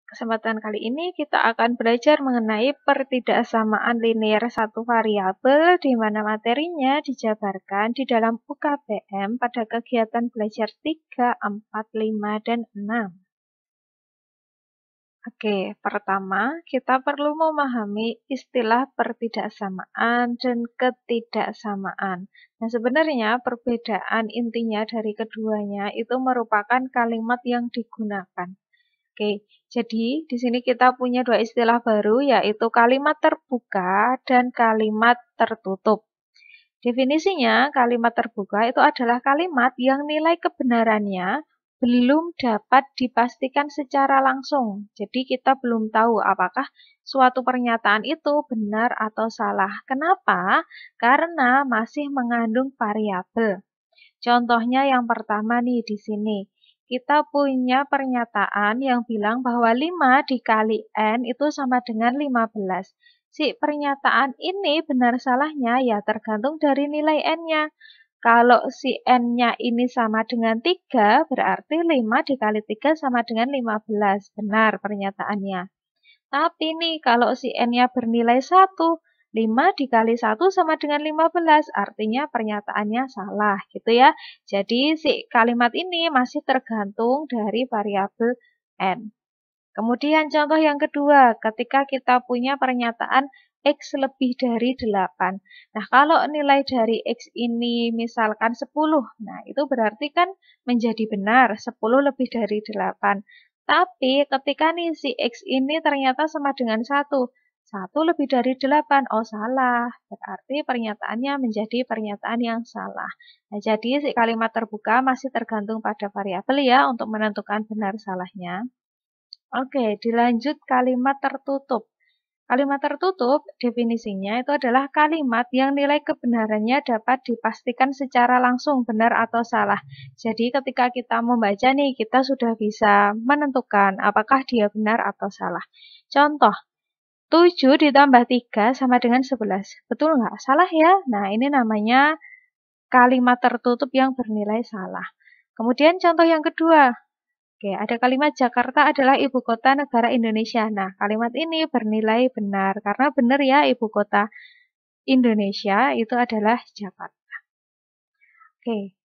Kesempatan kali ini kita akan belajar mengenai pertidaksamaan linear satu variabel di mana materinya dijabarkan di dalam UKBM pada kegiatan belajar 3, 4, 5, dan 6. Oke, pertama kita perlu memahami istilah pertidaksamaan dan ketidaksamaan. Nah, sebenarnya perbedaan intinya dari keduanya itu merupakan kalimat yang digunakan. Oke, jadi di sini kita punya dua istilah baru, yaitu kalimat terbuka dan kalimat tertutup. Definisinya, kalimat terbuka itu adalah kalimat yang nilai kebenarannya belum dapat dipastikan secara langsung. Jadi kita belum tahu apakah suatu pernyataan itu benar atau salah. Kenapa? Karena masih mengandung variabel. Contohnya yang pertama nih di sini. Kita punya pernyataan yang bilang bahwa 5 dikali N itu sama dengan 15. Si pernyataan ini benar salahnya ya tergantung dari nilai N-nya. Kalau si N-nya ini sama dengan 3, berarti 5 dikali 3 sama dengan 15. Benar pernyataannya. Tapi nih, kalau si N-nya bernilai 1, 5 dikali 1 sama dengan 15, artinya pernyataannya salah, gitu ya. Jadi, si kalimat ini masih tergantung dari variabel N. Kemudian contoh yang kedua, ketika kita punya pernyataan X lebih dari 8. Nah, kalau nilai dari X ini misalkan 10, nah itu berarti kan menjadi benar, 10 lebih dari 8. Tapi ketika nih si X ini ternyata sama dengan 1, 1 lebih dari 8, oh salah. Berarti pernyataannya menjadi pernyataan yang salah. Nah, jadi si kalimat terbuka masih tergantung pada variabel ya untuk menentukan benar salahnya. Oke, dilanjut kalimat tertutup. Kalimat tertutup, definisinya itu adalah kalimat yang nilai kebenarannya dapat dipastikan secara langsung benar atau salah. Jadi ketika kita membaca nih, kita sudah bisa menentukan apakah dia benar atau salah. Contoh, 7 ditambah 3 sama dengan 11. Betul nggak? Salah ya? Nah, ini namanya kalimat tertutup yang bernilai salah. Kemudian contoh yang kedua, oke, ada kalimat Jakarta adalah ibu kota negara Indonesia. Nah, kalimat ini bernilai benar karena benar ya ibu kota Indonesia itu adalah Jakarta. Oke.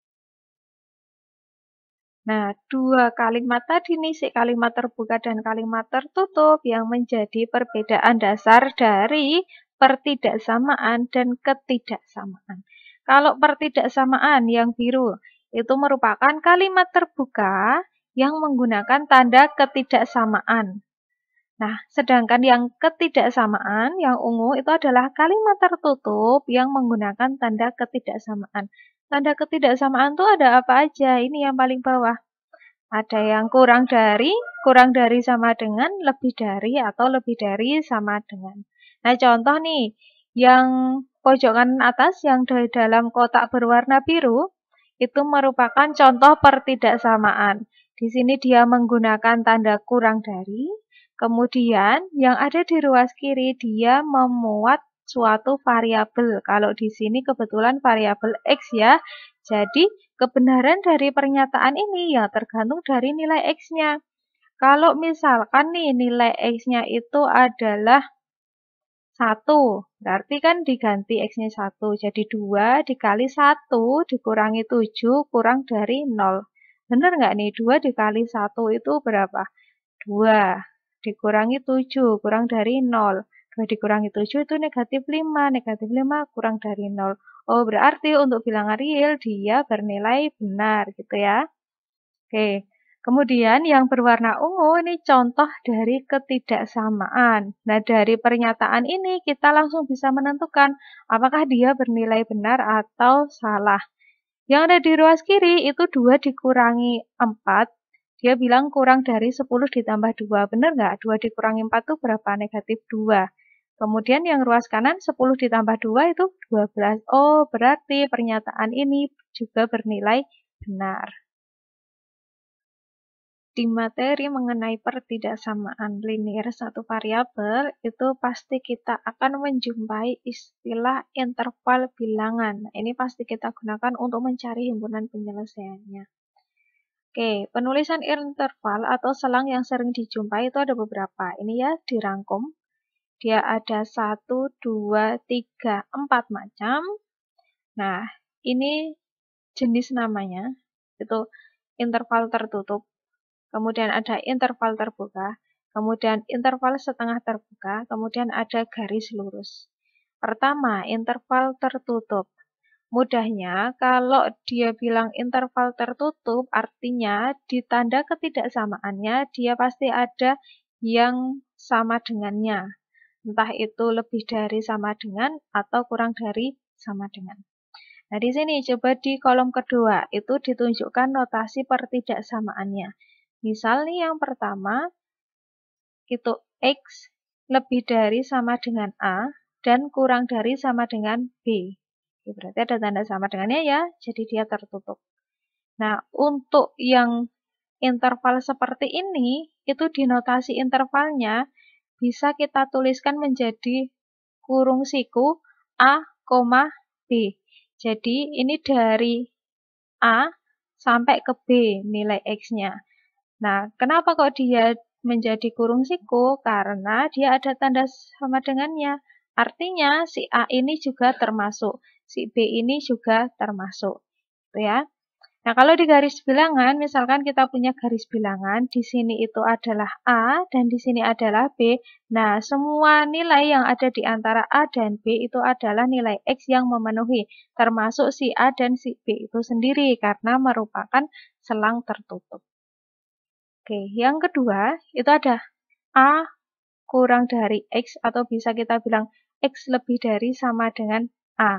Nah, dua kalimat tadi nih, si kalimat terbuka dan kalimat tertutup yang menjadi perbedaan dasar dari pertidaksamaan dan ketidaksamaan. Kalau pertidaksamaan yang biru itu merupakan kalimat terbuka yang menggunakan tanda ketidaksamaan. Nah, sedangkan yang ketidaksamaan, yang ungu, itu adalah kalimat tertutup yang menggunakan tanda ketidaksamaan. Tanda ketidaksamaan itu ada apa aja? Ini yang paling bawah. Ada yang kurang dari sama dengan, lebih dari, atau lebih dari sama dengan. Nah, contoh nih, yang pojokan atas yang dari dalam kotak berwarna biru, itu merupakan contoh pertidaksamaan. Di sini dia menggunakan tanda kurang dari, kemudian yang ada di ruas kiri dia memuat suatu variabel. Kalau di sini kebetulan variabel X ya. Jadi kebenaran dari pernyataan ini ya tergantung dari nilai X-nya. Kalau misalkan nih nilai X-nya itu adalah 1, berarti kan diganti X-nya 1. Jadi 2 dikali 1 dikurangi 7 kurang dari 0. Benar nggak nih? 2 dikali 1 itu berapa? 2 dikurangi 7 kurang dari 0. 2 dikurangi 7 itu negatif 5. Negatif 5 kurang dari 0. Oh, berarti untuk bilangan real dia bernilai benar gitu ya. Oke. Kemudian yang berwarna ungu ini contoh dari ketidaksamaan. Nah, dari pernyataan ini kita langsung bisa menentukan apakah dia bernilai benar atau salah. Yang ada di ruas kiri itu 2 dikurangi 4. Dia bilang kurang dari 10 ditambah 2. Benar nggak? 2 dikurangi 4 itu berapa? Negatif 2. Kemudian yang ruas kanan 10 ditambah 2 itu 12. Oh, berarti pernyataan ini juga bernilai benar. Di materi mengenai pertidaksamaan linear satu variabel, itu pasti kita akan menjumpai istilah interval bilangan. Nah, ini pasti kita gunakan untuk mencari himpunan penyelesaiannya. Oke, penulisan interval atau selang yang sering dijumpai itu ada beberapa. Ini ya dirangkum. Dia ada 1, 2, 3, 4 macam. Nah, ini jenis namanya. Itu interval tertutup. Kemudian ada interval terbuka. Kemudian interval setengah terbuka. Kemudian ada garis lurus. Pertama, interval tertutup. Mudahnya, kalau dia bilang interval tertutup, artinya di tanda ketidaksamaannya, dia pasti ada yang sama dengannya. Entah itu lebih dari sama dengan atau kurang dari sama dengan. Nah, di sini coba di kolom kedua, itu ditunjukkan notasi pertidaksamaannya. Misal nih yang pertama, itu X lebih dari sama dengan A dan kurang dari sama dengan B. Berarti ada tanda sama dengannya ya, jadi dia tertutup. Nah, untuk yang interval seperti ini, itu di notasi intervalnya bisa kita tuliskan menjadi kurung siku A, B. Jadi ini dari A sampai ke B nilai X-nya. Nah, kenapa kok dia menjadi kurung siku? Karena dia ada tanda sama dengannya. Artinya si A ini juga termasuk, si B ini juga termasuk. Gitu ya. Nah, kalau di garis bilangan, misalkan kita punya garis bilangan, di sini itu adalah A dan di sini adalah B. Nah, semua nilai yang ada di antara A dan B itu adalah nilai X yang memenuhi, termasuk si A dan si B itu sendiri, karena merupakan selang tertutup. Oke, yang kedua itu ada A kurang dari X atau bisa kita bilang X lebih dari sama dengan A.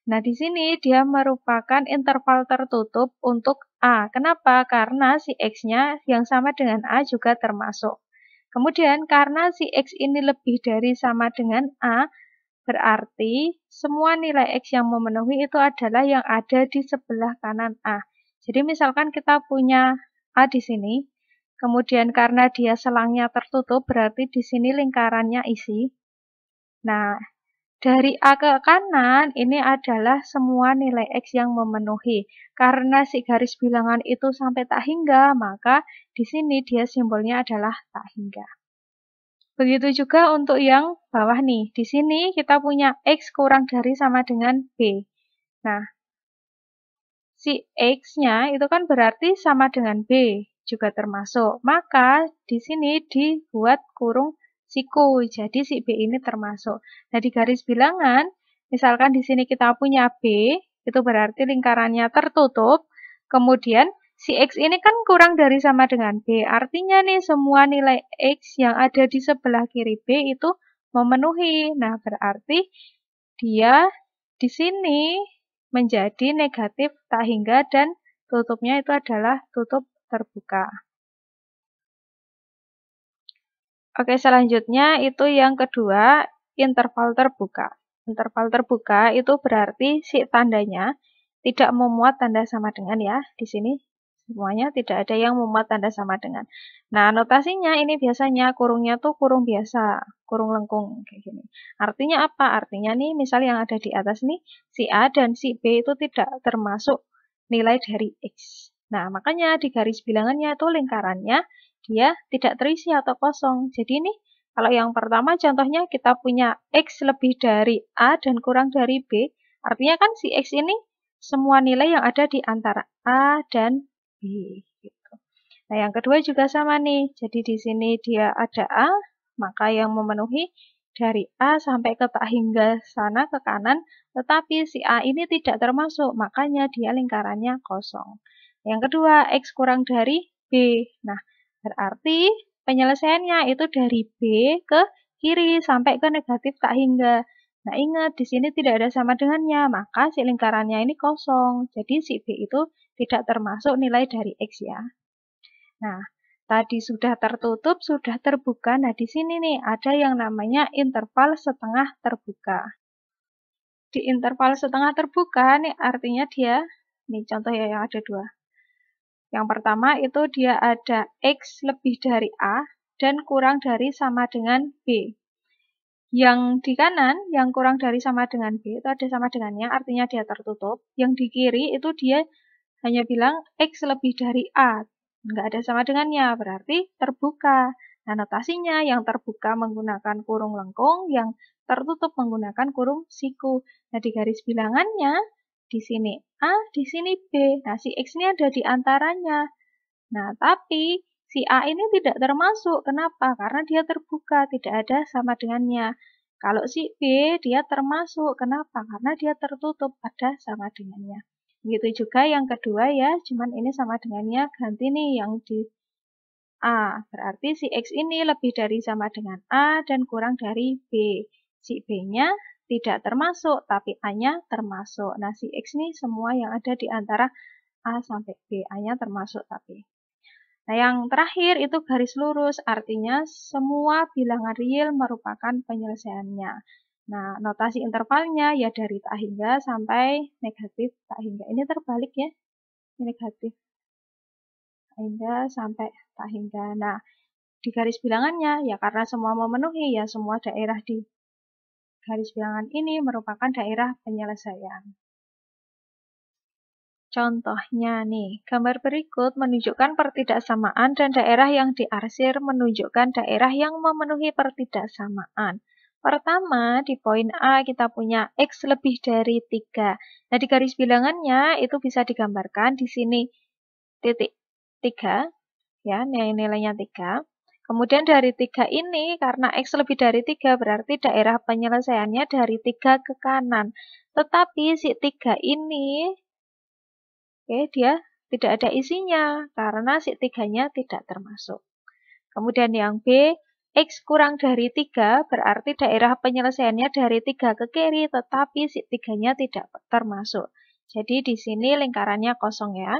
Nah, di sini dia merupakan interval tertutup untuk A. Kenapa? Karena si X-nya yang sama dengan A juga termasuk. Kemudian karena si X ini lebih dari sama dengan A, berarti semua nilai X yang memenuhi itu adalah yang ada di sebelah kanan A. Jadi misalkan kita punya A di sini, kemudian karena dia selangnya tertutup, berarti di sini lingkarannya isi. Nah, dari A ke kanan, ini adalah semua nilai X yang memenuhi. Karena si garis bilangan itu sampai tak hingga, maka di sini dia simbolnya adalah tak hingga. Begitu juga untuk yang bawah nih. Di sini kita punya X kurang dari sama dengan B. Nah, si X-nya itu kan berarti sama dengan B, juga termasuk. Maka di sini dibuat kurung siku, jadi si B ini termasuk. Nah, di garis bilangan, misalkan di sini kita punya B, itu berarti lingkarannya tertutup. Kemudian si X ini kan kurang dari sama dengan B, artinya nih semua nilai X yang ada di sebelah kiri B itu memenuhi. Nah, berarti dia di sini menjadi negatif tak hingga dan tutupnya itu adalah tutup terbuka. Oke, selanjutnya itu yang kedua, interval terbuka. Interval terbuka itu berarti si tandanya tidak memuat tanda sama dengan ya. Di sini semuanya tidak ada yang memuat tanda sama dengan. Nah, notasinya ini biasanya kurungnya tuh kurung biasa, kurung lengkung kayak gini. Artinya apa? Artinya nih misal yang ada di atas nih, si A dan si B itu tidak termasuk nilai dari X. Nah, makanya di garis bilangannya itu lingkarannya dia tidak terisi atau kosong. Jadi ini kalau yang pertama contohnya kita punya X lebih dari A dan kurang dari B, artinya kan si X ini semua nilai yang ada di antara A dan B. Gitu. Nah, yang kedua juga sama nih. Jadi di sini dia ada A, maka yang memenuhi dari A sampai ke tak hingga sana ke kanan, tetapi si A ini tidak termasuk, makanya dia lingkarannya kosong. Yang kedua, X kurang dari B. Nah, berarti penyelesaiannya itu dari B ke kiri sampai ke negatif tak hingga. Nah, ingat di sini tidak ada sama dengannya, maka si lingkarannya ini kosong. Jadi si B itu tidak termasuk nilai dari X ya. Nah, tadi sudah tertutup, sudah terbuka. Nah, di sini nih ada yang namanya interval setengah terbuka. Di interval setengah terbuka nih artinya dia, nih contoh ya yang ada dua. Yang pertama itu dia ada X lebih dari A dan kurang dari sama dengan B. Yang di kanan, yang kurang dari sama dengan B, itu ada sama dengannya, artinya dia tertutup. Yang di kiri itu dia hanya bilang X lebih dari A. Nggak ada sama dengannya, berarti terbuka. Nah, notasinya yang terbuka menggunakan kurung lengkung, yang tertutup menggunakan kurung siku. Nah, di garis bilangannya, di sini A, di sini B. Nah, si X ini ada di antaranya. Nah, tapi si A ini tidak termasuk. Kenapa? Karena dia terbuka, tidak ada sama dengannya. Kalau si B, dia termasuk. Kenapa? Karena dia tertutup, ada sama dengannya. Begitu juga yang kedua ya, cuman ini sama dengannya ganti nih yang di A. Berarti si X ini lebih dari sama dengan A dan kurang dari B. Si B-nya tidak termasuk, tapi A-nya termasuk. Nah, si X ini semua yang ada di antara A sampai B. A-nya termasuk tapi. Nah, yang terakhir itu garis lurus, artinya semua bilangan real merupakan penyelesaiannya. Nah, notasi intervalnya ya dari tak hingga sampai negatif tak hingga. Ini terbalik ya, ini negatif tak hingga sampai tak hingga. Nah, di garis bilangannya ya karena semua memenuhi ya semua daerah di garis bilangan ini merupakan daerah penyelesaian. Contohnya nih, gambar berikut menunjukkan pertidaksamaan dan daerah yang diarsir menunjukkan daerah yang memenuhi pertidaksamaan. Pertama, di poin A kita punya X lebih dari 3. Nah, di garis bilangannya itu bisa digambarkan di sini titik 3, ya, nilainya 3. Kemudian dari 3 ini, karena X lebih dari 3, berarti daerah penyelesaiannya dari 3 ke kanan. Tetapi si 3 ini dia tidak ada isinya karena si 3-nya tidak termasuk. Kemudian yang B, X kurang dari 3 berarti daerah penyelesaiannya dari 3 ke kiri tetapi si 3-nya tidak termasuk. Jadi di sini lingkarannya kosong ya.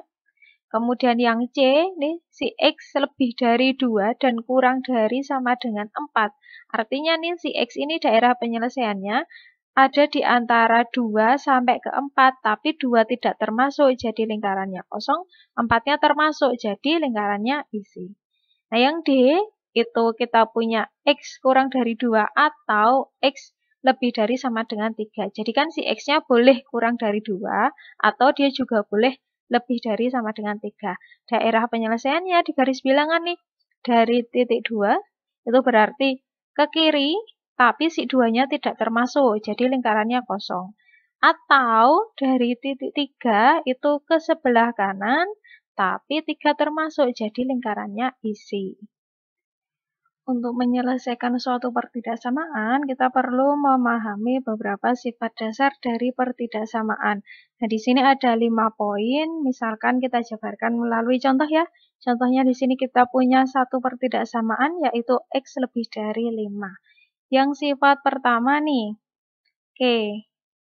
Kemudian yang C, nih si X lebih dari 2 dan kurang dari sama dengan 4. Artinya nih si X ini daerah penyelesaiannya ada di antara 2 sampai ke 4, tapi 2 tidak termasuk, jadi lingkarannya kosong, 4-nya termasuk, jadi lingkarannya isi. Nah, yang D, itu kita punya X kurang dari 2 atau X lebih dari sama dengan 3. Jadi kan si X-nya boleh kurang dari 2, atau dia juga boleh lebih dari sama dengan 3. Daerah penyelesaiannya di garis bilangan nih, dari titik 2, itu berarti ke kiri, tapi si 2-nya tidak termasuk, jadi lingkarannya kosong. Atau dari titik 3 itu ke sebelah kanan, tapi 3 termasuk, jadi lingkarannya isi. Untuk menyelesaikan suatu pertidaksamaan, kita perlu memahami beberapa sifat dasar dari pertidaksamaan. Nah, di sini ada 5 poin, misalkan kita jabarkan melalui contoh ya. Contohnya di sini kita punya satu pertidaksamaan, yaitu X lebih dari 5. Yang sifat pertama nih,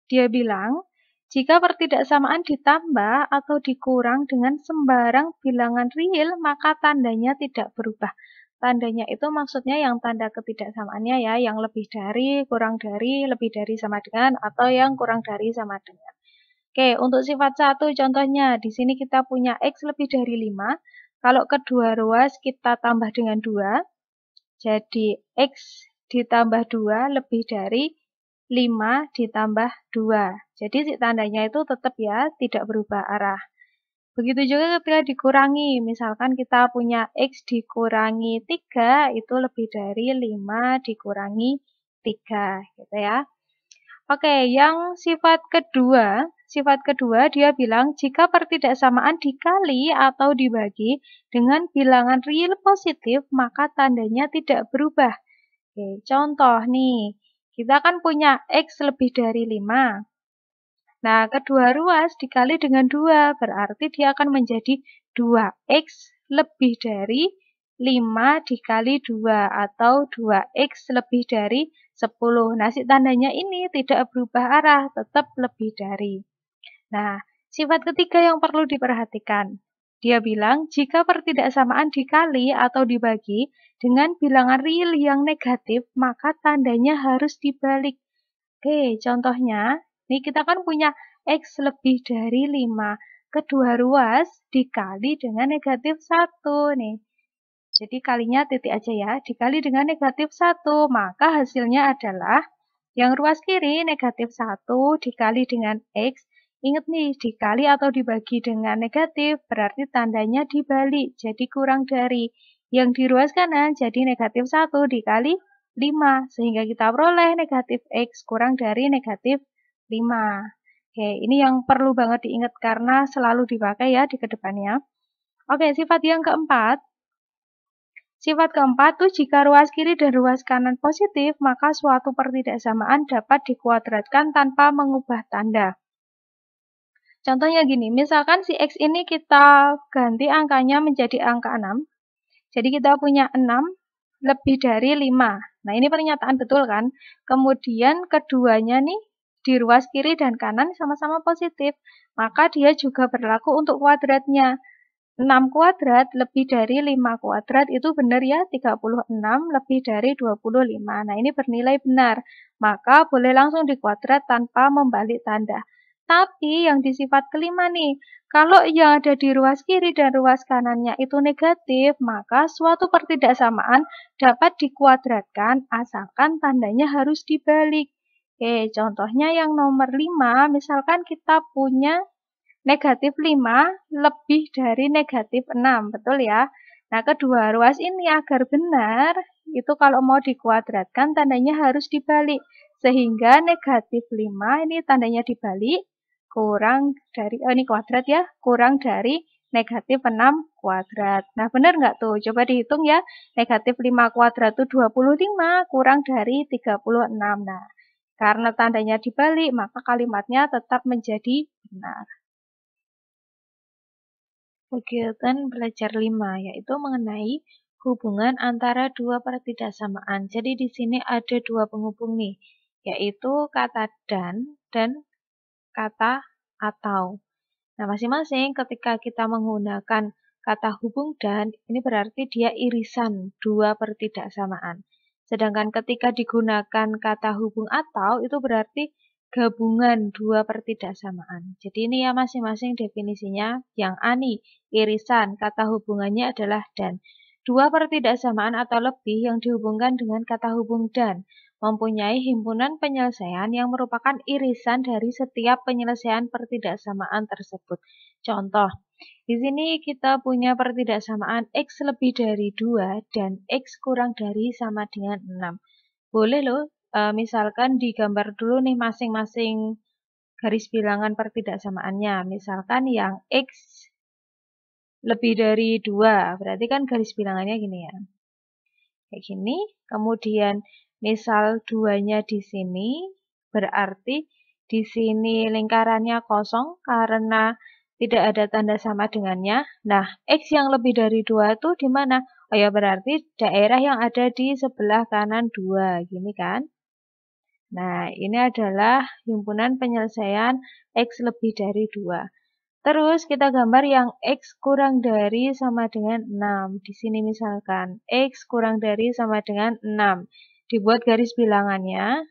dia bilang, jika pertidaksamaan ditambah atau dikurang dengan sembarang bilangan real, maka tandanya tidak berubah. Tandanya itu maksudnya yang tanda ketidaksamaannya ya, yang lebih dari, kurang dari, lebih dari sama dengan, atau yang kurang dari sama dengan. Untuk sifat 1 contohnya, di sini kita punya X lebih dari 5. Kalau kedua ruas kita tambah dengan 2, jadi X ditambah 2 lebih dari 5 ditambah 2. Jadi si tandanya itu tetap ya, tidak berubah arah. Begitu juga ketika dikurangi, misalkan kita punya X dikurangi 3, itu lebih dari 5 dikurangi 3, gitu ya. Oke, yang sifat kedua dia bilang jika pertidaksamaan dikali atau dibagi dengan bilangan real positif, maka tandanya tidak berubah. Contoh nih, kita kan punya X lebih dari 5. Nah, kedua ruas dikali dengan 2, berarti dia akan menjadi 2X lebih dari 5 dikali 2, atau 2X lebih dari 10. Nah, si tandanya ini tidak berubah arah, tetap lebih dari. Nah, sifat ketiga yang perlu diperhatikan. Dia bilang, jika pertidaksamaan dikali atau dibagi dengan bilangan real yang negatif, maka tandanya harus dibalik. Contohnya, nih kita kan punya X lebih dari 5. Kedua ruas dikali dengan negatif 1 nih. Jadi kalinya titik aja ya, dikali dengan negatif 1, maka hasilnya adalah yang ruas kiri negatif 1 dikali dengan X, Ingat nih, dikali atau dibagi dengan negatif berarti tandanya dibalik, jadi kurang dari. Yang di ruas kanan jadi negatif 1 dikali 5, sehingga kita peroleh negatif X kurang dari negatif 5. Oke, ini yang perlu banget diingat karena selalu dipakai ya di kedepannya. Oke, sifat yang keempat. Sifat keempat tuh jika ruas kiri dan ruas kanan positif, maka suatu pertidaksamaan dapat dikuadratkan tanpa mengubah tanda. Contohnya gini, misalkan si X ini kita ganti angkanya menjadi angka 6. Jadi kita punya 6 lebih dari 5. Nah, ini pernyataan betul kan? Kemudian keduanya nih di ruas kiri dan kanan sama-sama positif. Maka dia juga berlaku untuk kuadratnya. 6 kuadrat lebih dari 5 kuadrat itu benar ya, 36 lebih dari 25. Nah, ini bernilai benar. Maka boleh langsung dikuadrat tanpa membalik tanda. Tapi yang di sifat kelima nih, kalau yang ada di ruas kiri dan ruas kanannya itu negatif, maka suatu pertidaksamaan dapat dikuadratkan asalkan tandanya harus dibalik. Oke, contohnya yang nomor 5, misalkan kita punya negatif 5 lebih dari negatif 6, betul ya? Nah, kedua ruas ini agar benar, itu kalau mau dikuadratkan tandanya harus dibalik. Sehingga negatif 5 ini tandanya dibalik, kurang dari, ini kuadrat ya, kurang dari negatif 6 kuadrat. Nah, benar nggak tuh? Coba dihitung ya. Negatif 5 kuadrat itu 25, kurang dari 36. Nah, karena tandanya dibalik, maka kalimatnya tetap menjadi benar. Kegiatan belajar 5 yaitu mengenai hubungan antara dua pertidaksamaan. Jadi di sini ada dua penghubung nih, yaitu kata dan kata atau. Nah, masing-masing ketika kita menggunakan kata hubung dan, ini berarti dia irisan dua pertidaksamaan. Sedangkan ketika digunakan kata hubung atau, itu berarti gabungan dua pertidaksamaan. Jadi ini ya masing-masing definisinya. Yang A nih, irisan, kata hubungannya adalah dan. Dua pertidaksamaan atau lebih yang dihubungkan dengan kata hubung dan mempunyai himpunan penyelesaian yang merupakan irisan dari setiap penyelesaian pertidaksamaan tersebut. Contoh, di sini kita punya pertidaksamaan X lebih dari 2 dan X kurang dari sama dengan 6. Boleh loh, misalkan digambar dulu nih masing-masing garis bilangan pertidaksamaannya. Misalkan yang X lebih dari 2, berarti kan garis bilangannya gini ya. Kayak gini, kemudian misal 2-nya di sini, berarti di sini lingkarannya kosong karena tidak ada tanda sama dengannya. Nah, X yang lebih dari 2 itu di mana? Oh ya, berarti daerah yang ada di sebelah kanan 2, gini kan? Nah, ini adalah himpunan penyelesaian X lebih dari 2. Terus kita gambar yang X kurang dari sama dengan 6. Di sini misalkan X kurang dari sama dengan 6. Dibuat garis bilangannya.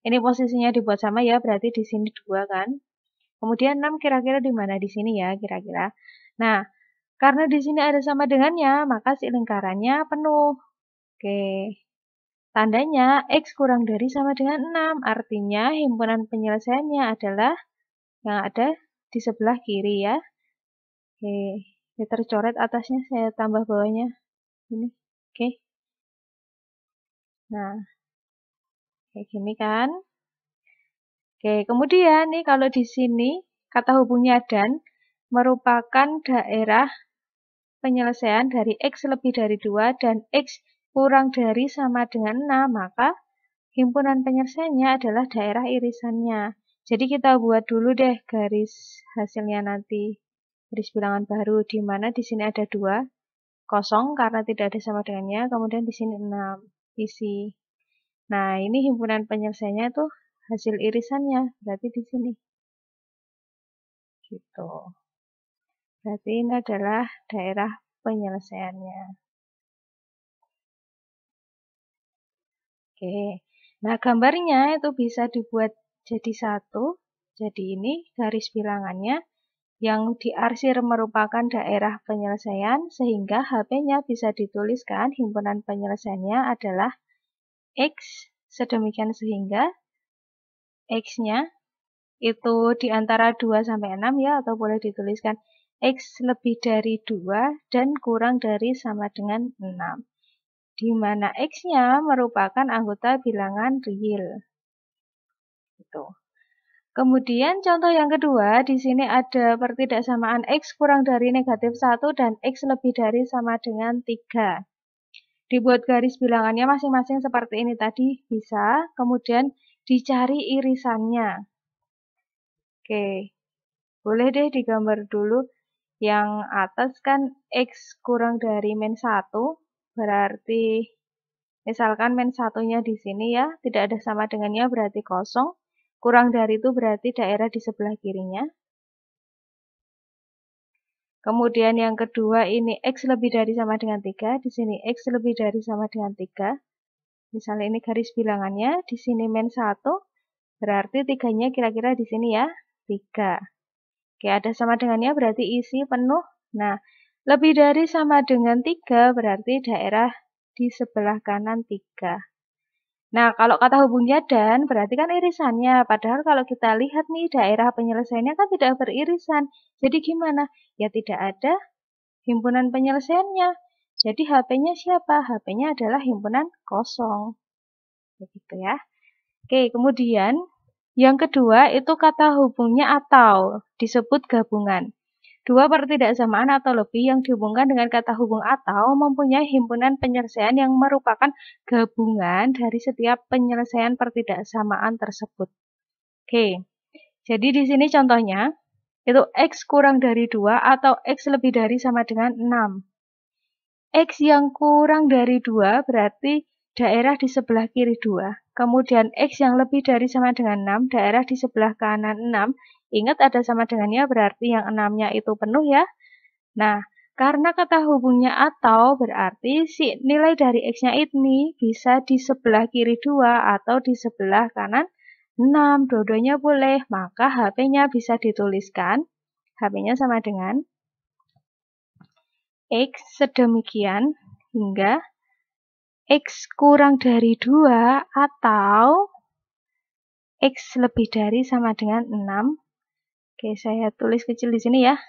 Ini posisinya dibuat sama ya, berarti di sini 2 kan. Kemudian 6 kira-kira di mana? Di sini ya kira-kira. Nah, karena di sini ada sama dengannya, maka si lingkarannya penuh. Oke. Tandanya X kurang dari sama dengan 6. Artinya himpunan penyelesaiannya adalah yang ada di sebelah kiri ya. Oke, ini tercoret atasnya, saya tambah bawahnya. Ini, oke. Nah, kayak gini kan. Oke, kemudian nih kalau di sini kata hubungnya dan merupakan daerah penyelesaian dari X lebih dari 2 dan X kurang dari sama dengan 6, maka himpunan penyelesaiannya adalah daerah irisannya. Jadi kita buat dulu deh garis hasilnya nanti. Garis bilangan baru, di mana di sini ada 2. Kosong karena tidak ada sama dengannya, kemudian di sini 6 isi. Nah, ini himpunan penyelesaiannya tuh hasil irisannya, berarti di sini. Gitu. Berarti ini adalah daerah penyelesaiannya. Oke. Nah, gambarnya itu bisa dibuat jadi satu. Jadi ini garis bilangannya yang diarsir merupakan daerah penyelesaian, sehingga HP-nya bisa dituliskan himpunan penyelesaiannya adalah X, sedemikian sehingga X-nya itu di antara 2 sampai 6 ya, atau boleh dituliskan X lebih dari 2 dan kurang dari sama dengan 6. Di mana X-nya merupakan anggota bilangan real. Gitu. Kemudian contoh yang kedua, di sini ada pertidaksamaan X kurang dari negatif 1 dan X lebih dari sama dengan 3. Dibuat garis bilangannya masing-masing seperti ini tadi bisa, kemudian dicari irisannya. Oke, boleh deh digambar dulu. Yang atas kan X kurang dari min 1, berarti misalkan min 1-nya di sini ya, tidak ada sama dengannya berarti kosong. Kurang dari itu berarti daerah di sebelah kirinya. Kemudian yang kedua ini X lebih dari sama dengan 3, di sini X lebih dari sama dengan 3. Misalnya ini garis bilangannya, di sini min 1, berarti 3-nya kira-kira di sini ya, 3. Oke, ada sama dengannya berarti isi penuh. Nah, lebih dari sama dengan 3 berarti daerah di sebelah kanan 3. Nah, kalau kata hubungnya dan berarti kan irisannya. Padahal kalau kita lihat nih daerah penyelesaiannya kan tidak beririsan. Jadi gimana? Ya tidak ada himpunan penyelesaiannya. Jadi HP-nya siapa? HP-nya adalah himpunan kosong. Begitu ya. Oke, kemudian yang kedua itu kata hubungnya atau disebut gabungan. Dua pertidaksamaan atau lebih yang dihubungkan dengan kata hubung atau mempunyai himpunan penyelesaian yang merupakan gabungan dari setiap penyelesaian pertidaksamaan tersebut. Oke, jadi di sini contohnya itu X kurang dari 2 atau X lebih dari sama dengan 6. X yang kurang dari 2 berarti daerah di sebelah kiri 2. Kemudian X yang lebih dari sama dengan 6, daerah di sebelah kanan 6. Ingat ada sama dengannya berarti yang 6-nya itu penuh ya. Nah, karena kata hubungnya atau berarti si nilai dari X-nya ini bisa di sebelah kiri 2 atau di sebelah kanan 6. Dua-duanya boleh, maka HP-nya bisa dituliskan. HP-nya sama dengan X sedemikian hingga X kurang dari 2 atau X lebih dari sama dengan 6. Oke, saya tulis kecil di sini ya.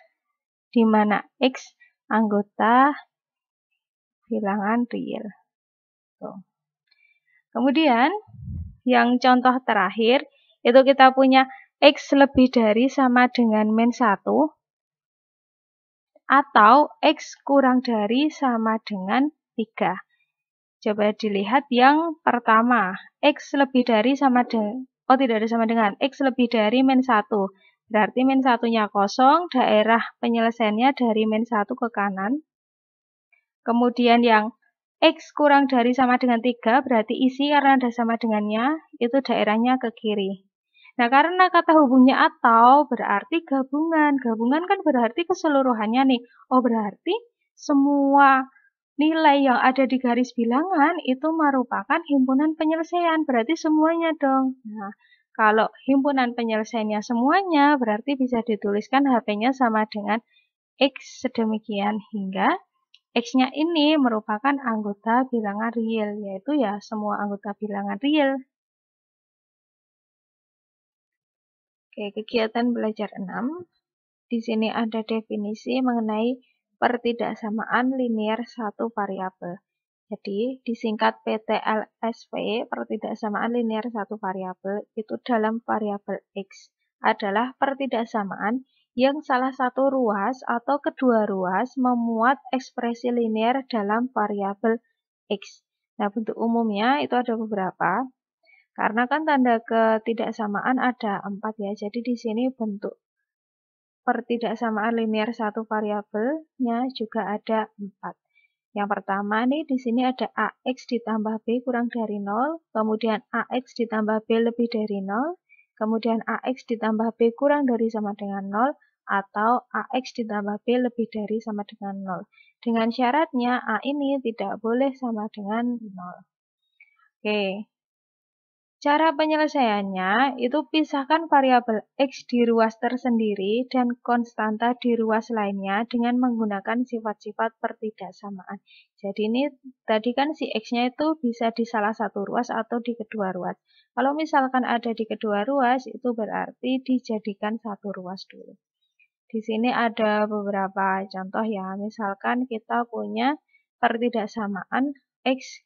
Di mana X anggota bilangan real. Tuh. Kemudian, yang contoh terakhir, itu kita punya X lebih dari sama dengan min 1 atau X kurang dari sama dengan 3. Coba dilihat yang pertama, X lebih dari sama dengan, tidak ada sama dengan, X lebih dari min 1. Berarti min 1-nya kosong, daerah penyelesaiannya dari min 1 ke kanan. Kemudian yang X kurang dari sama dengan 3, berarti isi karena ada sama dengannya, itu daerahnya ke kiri. Nah, karena kata hubungnya atau berarti gabungan. Gabungan kan berarti keseluruhannya nih. Oh, berarti semua nilai yang ada di garis bilangan itu merupakan himpunan penyelesaian. Berarti semuanya dong. Nah, kalau himpunan penyelesaiannya semuanya, berarti bisa dituliskan HP-nya sama dengan X sedemikian hingga X-nya ini merupakan anggota bilangan real, yaitu ya semua anggota bilangan real. Oke, kegiatan belajar 6. Di sini ada definisi mengenai pertidaksamaan linear satu variabel. Jadi, disingkat PTLSV, pertidaksamaan linear satu variabel itu dalam variabel X adalah pertidaksamaan yang salah satu ruas atau kedua ruas memuat ekspresi linear dalam variabel X. Nah, bentuk umumnya itu ada beberapa. Karena kan tanda ketidaksamaan ada 4 ya, jadi di sini bentuk pertidaksamaan linear satu variabelnya juga ada 4. Yang pertama nih di sini ada AX ditambah B kurang dari 0, kemudian AX ditambah B lebih dari 0, kemudian AX ditambah B kurang dari sama dengan 0, atau AX ditambah B lebih dari sama dengan 0. Dengan syaratnya A ini tidak boleh sama dengan 0. Oke. Cara penyelesaiannya itu pisahkan variabel X di ruas tersendiri dan konstanta di ruas lainnya dengan menggunakan sifat-sifat pertidaksamaan. Jadi ini tadi kan si X-nya itu bisa di salah satu ruas atau di kedua ruas. Kalau misalkan ada di kedua ruas, itu berarti dijadikan satu ruas dulu. Di sini ada beberapa contoh ya, misalkan kita punya pertidaksamaan X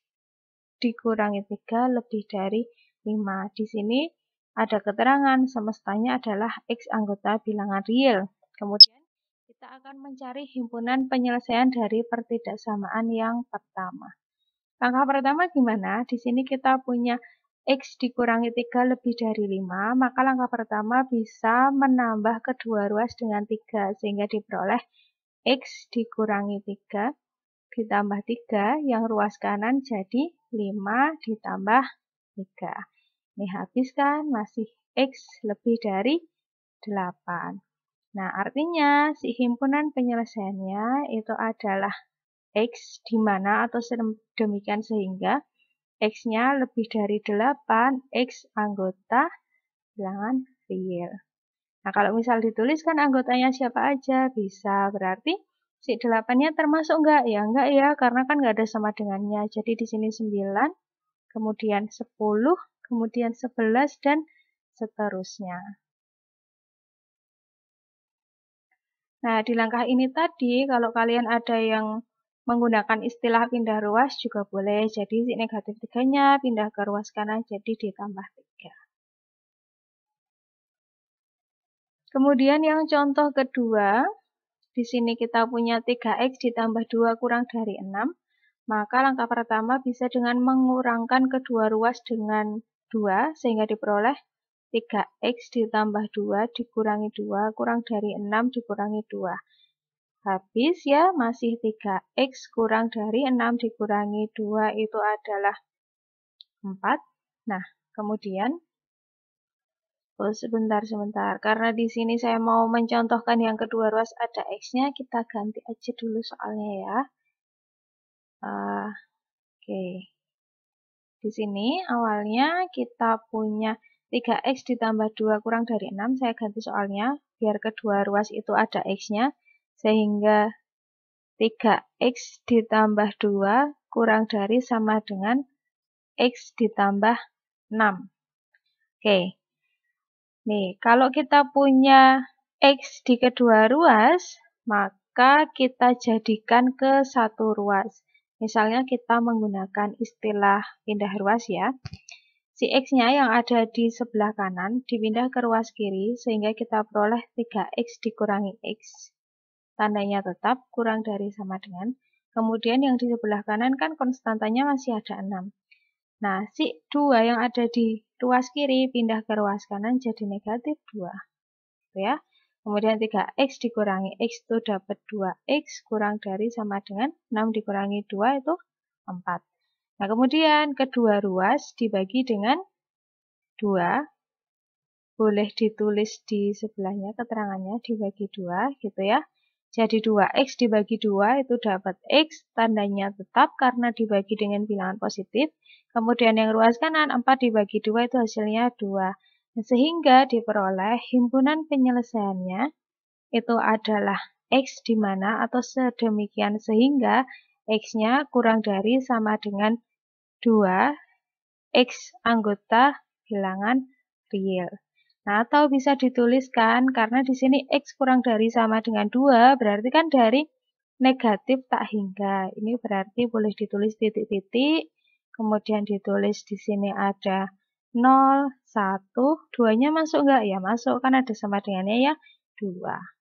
dikurangi 3 lebih dari 5. Di sini ada keterangan semestanya adalah X anggota bilangan real. Kemudian kita akan mencari himpunan penyelesaian dari pertidaksamaan yang pertama. Langkah pertama gimana? Di sini kita punya X dikurangi 3 lebih dari 5, maka langkah pertama bisa menambah kedua ruas dengan 3, sehingga diperoleh X dikurangi 3 ditambah 3, yang ruas kanan jadi 5 ditambah 3. Ini habis kan, masih X lebih dari 8. Nah, artinya si himpunan penyelesaiannya itu adalah X di mana atau demikian sehingga X-nya lebih dari 8, X anggota bilangan real. Nah, kalau misal dituliskan anggotanya siapa aja, bisa. Berarti si 8-nya termasuk enggak? Ya enggak ya, karena kan enggak ada sama dengannya. Jadi di sini 9, kemudian 10, kemudian 11, dan seterusnya. Nah, di langkah ini tadi, kalau kalian ada yang menggunakan istilah pindah ruas juga boleh. Jadi si negatif 3-nya pindah ke ruas kanan jadi ditambah 3. Kemudian yang contoh kedua, di sini kita punya 3X ditambah 2 kurang dari 6. Maka langkah pertama bisa dengan mengurangkan kedua ruas dengan 2, sehingga diperoleh 3X ditambah 2 dikurangi 2 kurang dari 6 dikurangi 2. Habis ya, masih 3X kurang dari 6 dikurangi 2 itu adalah 4. Nah, kemudian, oh sebentar, karena di sini saya mau mencontohkan yang kedua ruas ada X-nya, kita ganti aja dulu soalnya ya. Oke. Di sini awalnya kita punya 3X ditambah 2 kurang dari 6, saya ganti soalnya, biar kedua ruas itu ada X-nya, sehingga 3X ditambah 2 kurang dari sama dengan X ditambah 6. Oke, nih kalau kita punya X di kedua ruas, maka kita jadikan ke satu ruas. Misalnya kita menggunakan istilah pindah ruas ya. Si X-nya yang ada di sebelah kanan dipindah ke ruas kiri sehingga kita peroleh 3X dikurangi X. Tandanya tetap kurang dari sama dengan. Kemudian yang di sebelah kanan kan konstantanya masih ada 6. Nah, si 2 yang ada di ruas kiri pindah ke ruas kanan jadi negatif 2. Gitu ya. Kemudian 3X dikurangi X itu dapat 2X kurang dari sama dengan 6 dikurangi 2 itu 4. Nah, kemudian kedua ruas dibagi dengan 2. Boleh ditulis di sebelahnya keterangannya dibagi 2 gitu ya. Jadi 2X dibagi 2 itu dapat X, tandanya tetap karena dibagi dengan bilangan positif. Kemudian yang ruas kanan 4 dibagi 2 itu hasilnya 2. Sehingga diperoleh himpunan penyelesaiannya itu adalah X di mana atau sedemikian sehingga X-nya kurang dari sama dengan 2, X anggota bilangan real. Nah, atau bisa dituliskan karena di sini X kurang dari sama dengan 2, berarti kan dari negatif tak hingga. Ini berarti boleh ditulis titik-titik, kemudian ditulis di sini ada 0, 1, 2-nya masuk enggak? Ya masuk, kan ada sama dengannya ya, 2.